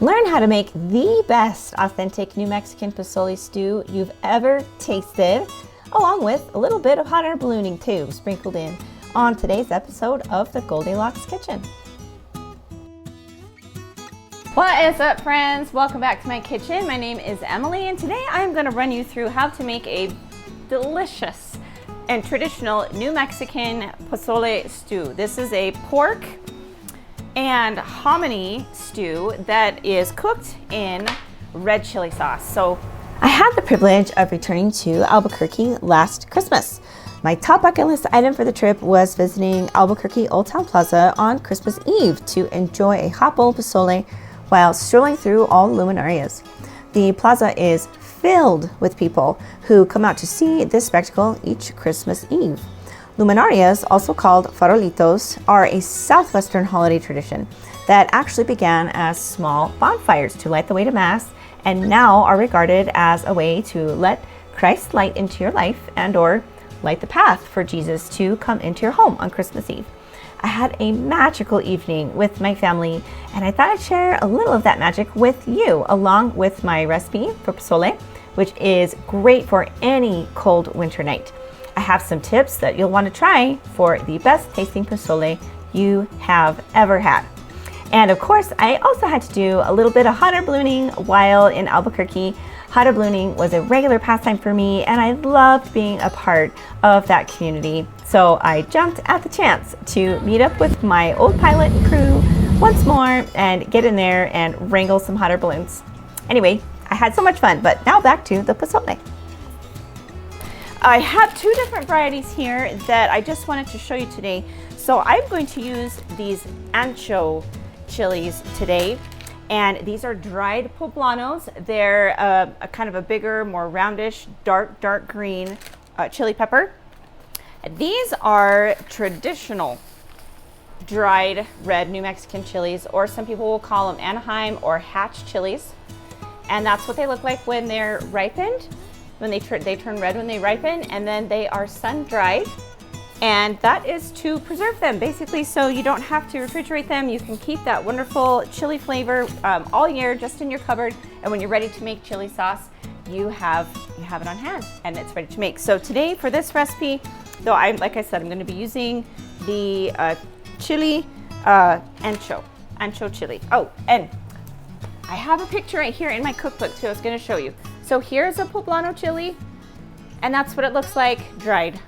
Learn how to make the best authentic New Mexican pozole stew you've ever tasted, along with a little bit of hot air ballooning too, sprinkled in on today's episode of the Goldilocks Kitchen. What is up, friends? Welcome back to my kitchen. My name is Emily, and today I'm going to run you through how to make a delicious and traditional New Mexican pozole stew. This is a pork and hominy stew that is cooked in red chili sauce. So I had the privilege of returning to Albuquerque last Christmas. My top bucket list item for the trip was visiting Albuquerque Old Town Plaza on Christmas Eve to enjoy a hot bowl of pozole while strolling through all the luminarias. The plaza is filled with people who come out to see this spectacle each Christmas Eve. Luminarias, also called farolitos, are a southwestern holiday tradition that actually began as small bonfires to light the way to Mass, and now are regarded as a way to let Christ's light into your life and or light the path for Jesus to come into your home on Christmas Eve. I had a magical evening with my family, and I thought I'd share a little of that magic with you, along with my recipe for pozole, which is great for any cold winter night. I have some tips that you'll want to try for the best tasting pozole you have ever had. And of course, I also had to do a little bit of hot air ballooning while in Albuquerque. Hot air ballooning was a regular pastime for me, and I loved being a part of that community. So I jumped at the chance to meet up with my old pilot and crew once more and get in there and wrangle some hot air balloons. Anyway, I had so much fun, but now back to the pozole. I have two different varieties here that I just wanted to show you today. So I'm going to use these Ancho chilies today, and these are dried poblanos. They're a kind of a bigger, more roundish, dark green chili pepper. These are traditional dried red New Mexican chilies, or some people will call them Anaheim or Hatch chilies. And that's what they look like when they're ripened. When they turn red when they ripen, and then they are sun-dried, and that is to preserve them basically, so you don't have to refrigerate them. You can keep that wonderful chili flavor all year just in your cupboard, and when you're ready to make chili sauce, you have it on hand and it's ready to make. So today for this recipe, though, like I said, I'm going to be using the chili ancho chili. Oh, and I have a picture right here in my cookbook too. I was going to show you. So here's a poblano chili, and that's what it looks like dried.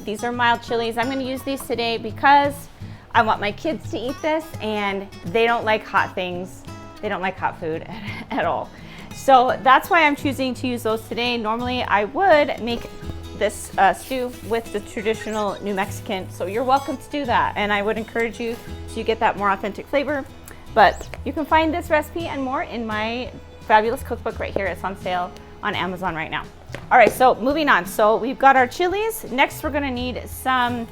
These are mild chilies. I'm going to use these today because I want my kids to eat this, and they don't like hot things. They don't like hot food at all. So that's why I'm choosing to use those today. Normally I would make this stew with the traditional New Mexican, so you're welcome to do that, and I would encourage you so you get that more authentic flavor. But you can find this recipe and more in my fabulous cookbook right here. It's on sale on Amazon right now. All right, so moving on. So we've got our chilies. Next, we're gonna need some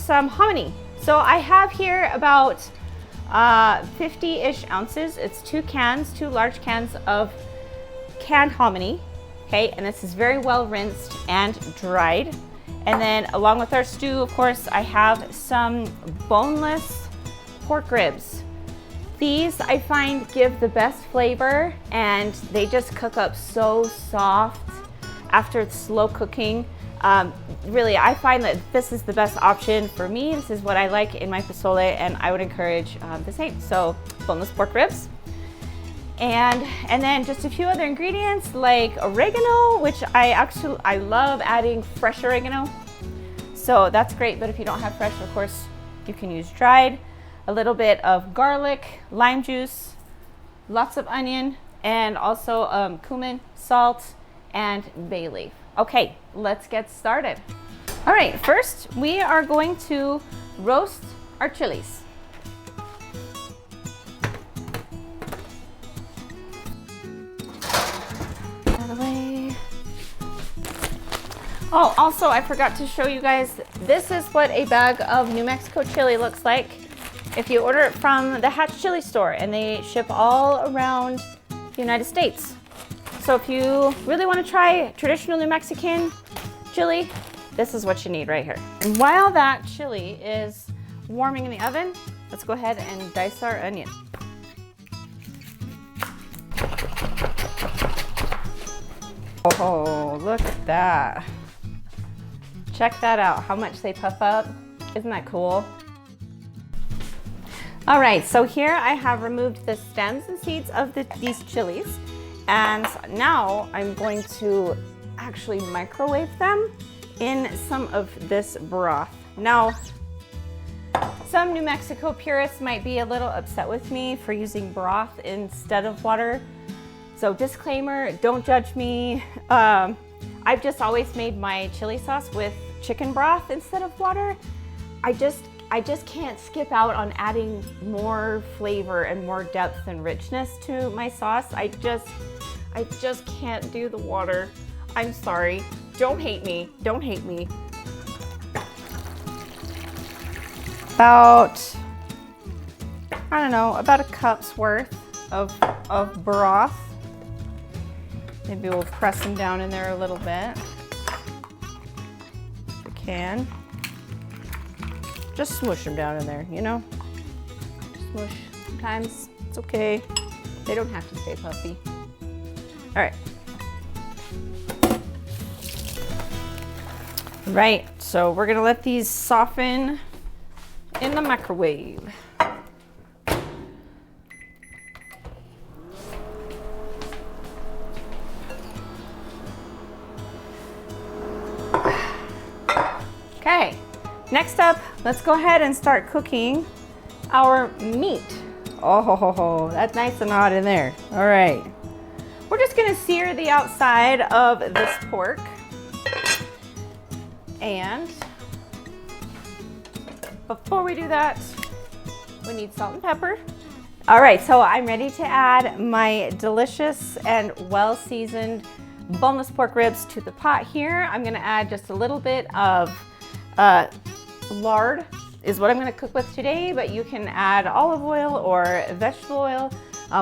hominy. So I have here about 50-ish ounces. It's two large cans of canned hominy. Okay, and this is very well rinsed and dried. And then along with our stew, of course, I have some boneless pork ribs. These I find give the best flavor, and they just cook up so soft after it's slow cooking. Really, I find that this is the best option for me. This is what I like in my pozole, and I would encourage the same. So boneless pork ribs. And then just a few other ingredients like oregano, which I love adding fresh oregano. So that's great, but if you don't have fresh, of course, you can use dried. A little bit of garlic, lime juice, lots of onion, and also cumin, salt, and bay leaf. Okay, let's get started. All right, first we are going to roast our chilies. Out of the way. Oh, also I forgot to show you guys, this is what a bag of New Mexico chili looks like if you order it from the Hatch Chili store, and they ship all around the United States. So if you really want to try traditional New Mexican chili, this is what you need right here. And while that chili is warming in the oven, let's go ahead and dice our onion. Oh, look at that. Check that out, how much they puff up. Isn't that cool? All right, so here I have removed the stems and seeds of these chilies. And now I'm going to actually microwave them in some of this broth. Now, some New Mexico purists might be a little upset with me for using broth instead of water. So disclaimer, don't judge me. I've just always made my chili sauce with chicken broth instead of water. I just can't skip out on adding more flavor and more depth and richness to my sauce. I just can't do the water. I'm sorry. Don't hate me. Don't hate me. About, I don't know, about a cup's worth of broth. Maybe we'll press them down in there a little bit. If we can. Just smoosh them down in there, you know? Smoosh. Sometimes it's okay. They don't have to stay puffy. All right. Right, so we're gonna let these soften in the microwave. Okay, next up, let's go ahead and start cooking our meat. Oh, that's nice and hot in there. All right. We're just gonna sear the outside of this pork. And before we do that, we need salt and pepper. All right, so I'm ready to add my delicious and well-seasoned boneless pork ribs to the pot here. I'm gonna add just a little bit of lard is what I'm gonna cook with today, but you can add olive oil or vegetable oil,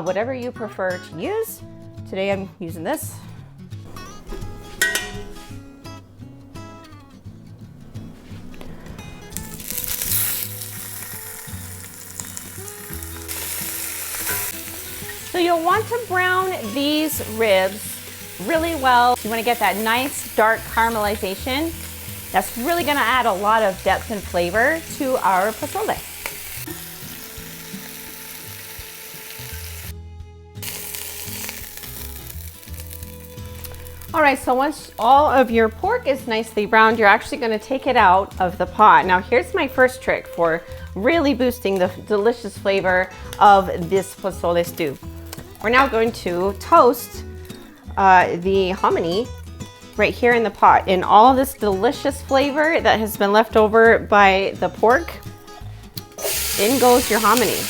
whatever you prefer to use. Today I'm using this. So you'll want to brown these ribs really well. You want to get that nice dark caramelization. That's really going to add a lot of depth and flavor to our pozole. All right, so once all of your pork is nicely browned, you're actually going to take it out of the pot. Now here's my first trick for really boosting the delicious flavor of this pozole stew. We're now going to toast the hominy right here in the pot. In all of this delicious flavor that has been left over by the pork, in goes your hominy.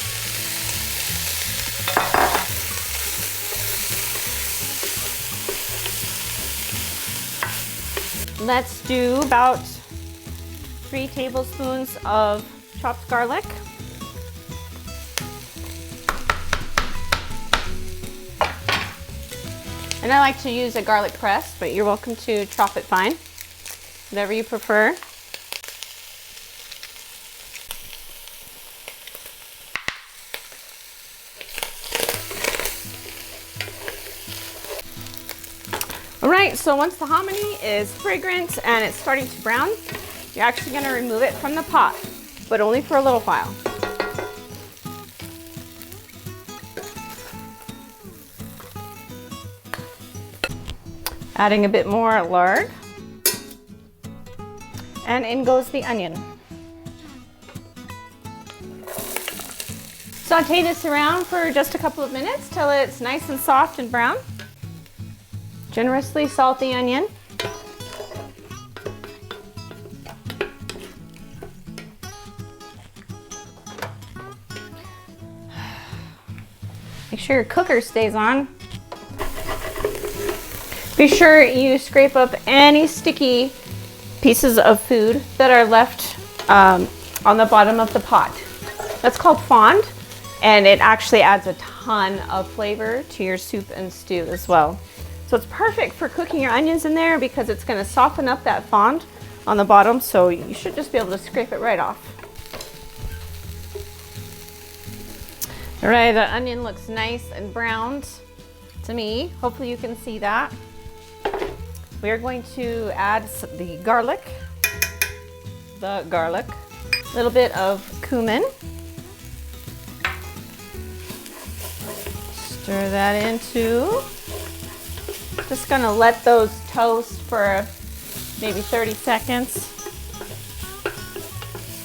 Let's do about 3 tablespoons of chopped garlic. And I like to use a garlic press, but you're welcome to chop it fine, whatever you prefer. All right, so once the hominy is fragrant and it's starting to brown, you're actually gonna remove it from the pot, but only for a little while. Adding a bit more lard. And in goes the onion. Saute this around for just a couple of minutes till it's nice and soft and brown. Generously salt the onion. Make sure your cooker stays on. Be sure you scrape up any sticky pieces of food that are left on the bottom of the pot. That's called fond, and it actually adds a ton of flavor to your soup and stew as well. So it's perfect for cooking your onions in there because it's going to soften up that fond on the bottom, so you should just be able to scrape it right off. All right, the onion looks nice and browned. to me. Hopefully you can see that. We are going to add the garlic, a little bit of cumin. Stir that in too. Just gonna let those toast for maybe 30 seconds.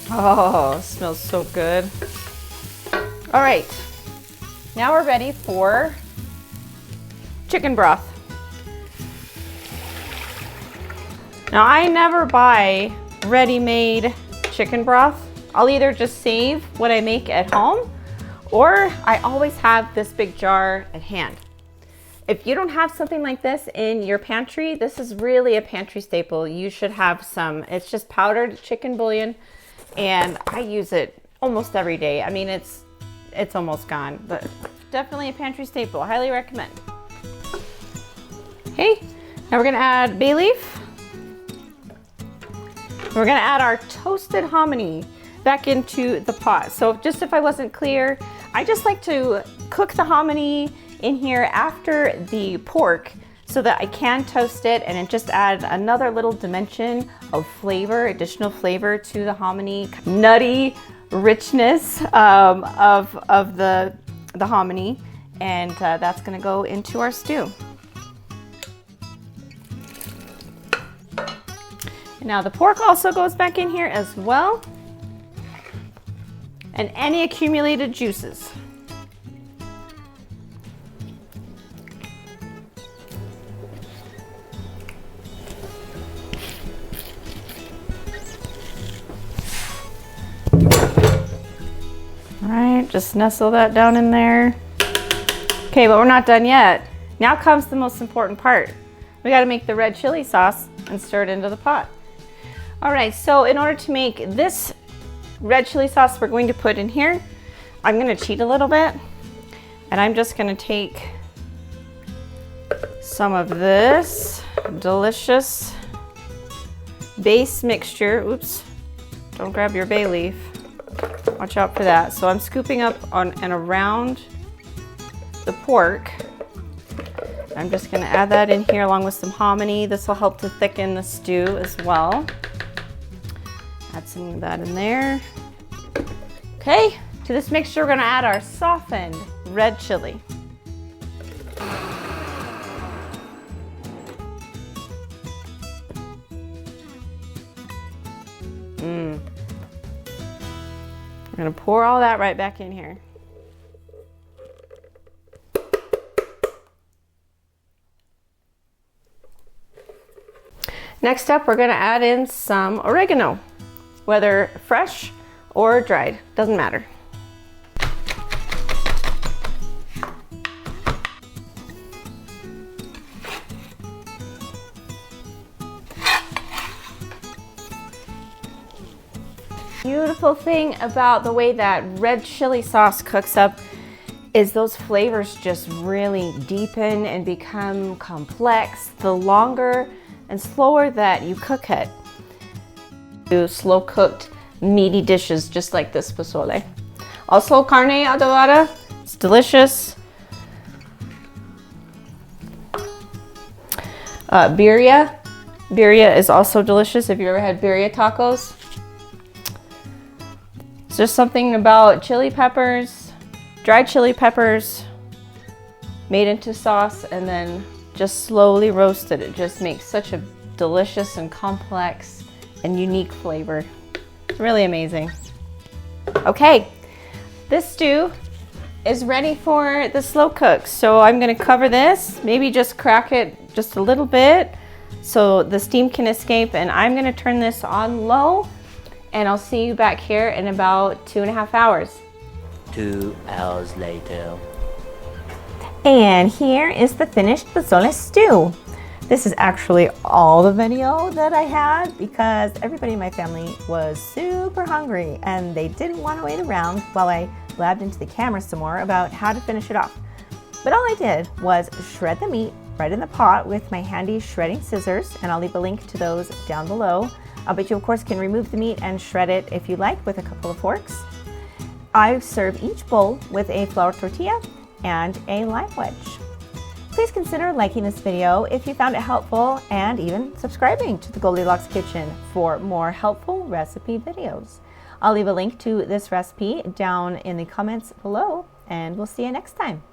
Oh, it smells so good. All right, now we're ready for chicken broth. Now I never buy ready-made chicken broth. I'll either just save what I make at home, or I always have this big jar at hand. If you don't have something like this in your pantry, this is really a pantry staple. You should have some. It's just powdered chicken bouillon, and I use it almost every day. I mean, it's almost gone, but definitely a pantry staple. I highly recommend. Okay, now we're gonna add bay leaf. We're gonna add our toasted hominy back into the pot. So just if I wasn't clear, I just like to cook the hominy in here after the pork so that I can toast it, and it just adds another little dimension of flavor, additional flavor to the hominy, nutty richness of the hominy, and that's gonna go into our stew. And now the pork also goes back in here as well, and any accumulated juices. All right, just nestle that down in there. Okay, but we're not done yet. Now comes the most important part. We got to make the red chili sauce and stir it into the pot. All right, so in order to make this red chili sauce we're going to put in here, I'm going to cheat a little bit, and I'm just going to take some of this delicious base mixture. Oops, don't grab your bay leaf. Watch out for that. So I'm scooping up on and around the pork. I'm just going to add that in here along with some hominy. This will help to thicken the stew as well. Add some of that in there. Okay, to this mixture we're going to add our softened red chili. We're gonna pour all that right back in here. Next up, we're gonna add in some oregano, whether fresh or dried, doesn't matter. Beautiful thing about the way that red chili sauce cooks up is those flavors just really deepen and become complex the longer and slower that you cook it. Do slow cooked meaty dishes just like this pozole. Also carne adobada, it's delicious. Birria is also delicious if you ever had birria tacos. There's something about chili peppers, dried chili peppers made into sauce and then just slowly roasted. It just makes such a delicious and complex and unique flavor. It's really amazing. Okay, this stew is ready for the slow cook. So I'm gonna cover this, maybe just crack it just a little bit so the steam can escape, and I'm gonna turn this on low, and I'll see you back here in about 2.5 hours. 2 hours later. And here is the finished pozole stew. This is actually all the video that I had because everybody in my family was super hungry and they didn't want to wait around while I blabbed into the camera some more about how to finish it off. But all I did was shred the meat right in the pot with my handy shredding scissors, and I'll leave a link to those down below. But you of course can remove the meat and shred it if you like with a couple of forks. I serve each bowl with a flour tortilla and a lime wedge. Please consider liking this video if you found it helpful and even subscribing to the Goldilocks Kitchen for more helpful recipe videos. I'll leave a link to this recipe down in the comments below, and we'll see you next time.